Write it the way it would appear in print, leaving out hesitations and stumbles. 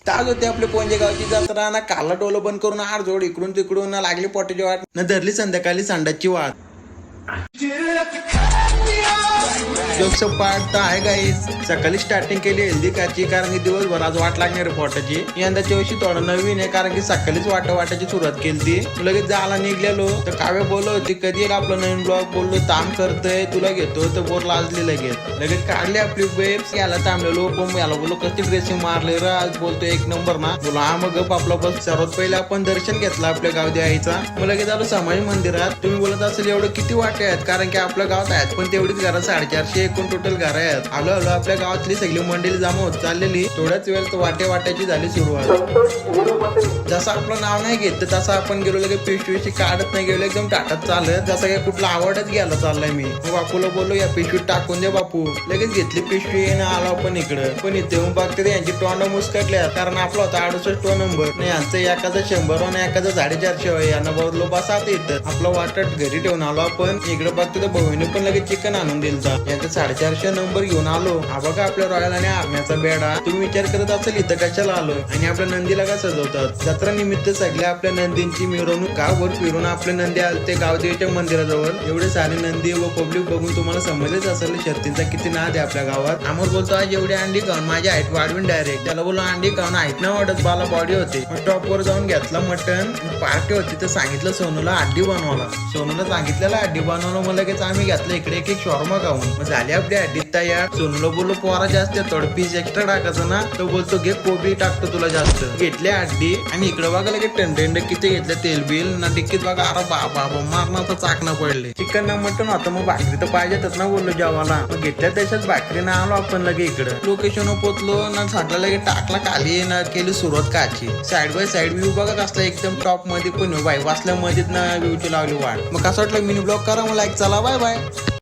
ताज होते आपले पोंजे गावची जत्रा ना काला टोलं बंद करून आर जोड इकडून तिकडून ना लागली पोटाची वाट न धरली संध्याकाळी संडाची वाट. जोक्स पार्ट तर आहे गाईस. सकाळी स्टार्टिंग केली हेल्दी काची कारण की दिवसभर आज वाट लागणार पोटाची. यंदाच्या वर्षी थोडं नवीन आहे कारण की सकाळीच वाटाची सुरुवात केली ती. लगेच जायला निघलेलो तर काव्य बोलत होती कधी येईल आपलं नवीन ब्लॉग. बोललो ताम करतय तुला घेतो तर बोर लाजली लगेच काढली आपली वेब्स. याला थांबलेलो पण याला बोललो कशी ड्रेसिंग मारले र आज. बोलतो एक नंबर ना. बोला हा मग गप आपला बस. सर्वात पहिले आपण दर्शन घेतलं आपल्या गावदी आईचा. मग लगेच आलो समाज मंदिरात. तुम्ही बोलत असेल एवढं किती वाटे आहेत कारण की आपल्या गावात आहेत पण तेवढीच घरात 450 एकूण टोटल घर आहेत. आलो आपल्या गावातली सगळी मंडळी जमा होत चाललेली. थोड्याच वेळ वाट्याची झाली सुरुवात. जसं आपलं नाव नाही घेत तसं आपण गेलो लगेच पिशवीशी काढत नाही गेलो एकदम टाटत चालत. जसं काही कुठला आवडच घ्यायला चाललाय मी. मग बापूला बोललो या पिशवीत टाकून दे बापू. लगेच घेतली पिशवी आणि आलो आपण इकडं. पण इथे येऊन बघते यांची तोंड मुस्कटल्या कारण आपला होता 68 नंबर. नाही यांचं एकाचा 100 आणि एकाचा 450 यांना बोललो बस आता इथं. आपलं वाटत घरी ठेवून आलो आपण. इकडे बघते तर भाऊने पण लगेच चिकन आणून दिलता. यांचा 450 नंबर घेऊन आलो. हा बघा आपल्या रॉयल आणि आरण्याचा बेडा. तुम्ही विचार करत असेल इथं कशाला आलो आणि आपल्या नंदीला का सजवतात. जत्रा निमित्त सगळ्या आपल्या नंदींची मिरवणूक गावभर फिरून आपले नंदी आले ते गावदेवीच्या मंदिराजवळ. एवढे सारे नंदी व पब्लिक बघून तुम्हाला समजलेच असेल शर्तीचा किती नाद आहे आपल्या गावात. अमोल बोलतो आज एवढी अंडी खाऊन माझी हाईट वाढवीन डायरेक्ट. त्याला बोललो अंडी खाऊन हाईट ना वाढत बाला बॉडी होते. मग टॉप वर जाऊन घेतला मटन. पार्टी होती तर सांगितलं सोनूला हड्डी बनवायला. सोनूला सांगितलेलं हड्डी बनवलं. मग लगेच आम्ही घेतलं इकडे एक शॉर्मा खाऊन. मग झाली आपली हड्डीत तयार. सोनूला बोललो पोरा जास्त थोडं पीस एक्स्ट्रा टाकायचं ना. तो बोलतो घे कोबी टाकतो तुला जास्त. घेतले हड्डी आणि इकडे बघा लगेच टंड किती घेतले तेल बिल ना टिक्कीत बघा. अरे बाबा मारणार तर चाकणं पडले. चिकन ना मटन होतं मग भाकरी तर पाहिजेतच ना बोललो जेवायला. मग घेतल्या त्याच्याच भाकरी ना आलो आपण लगे इकडं. लोकेशन पोचलो ना साठला लगे टाकला खाली ना केली सुरुवात काची. साइड बाय साइड व्ह्यू बघा कसला एकदम टॉप मध्ये पण बाय वाचल्या मध्येच ना व्ह्यूची लावली वाट. मग कसं वाटलं मिनी ब्लॉग करा मला एक चला बाय बाय.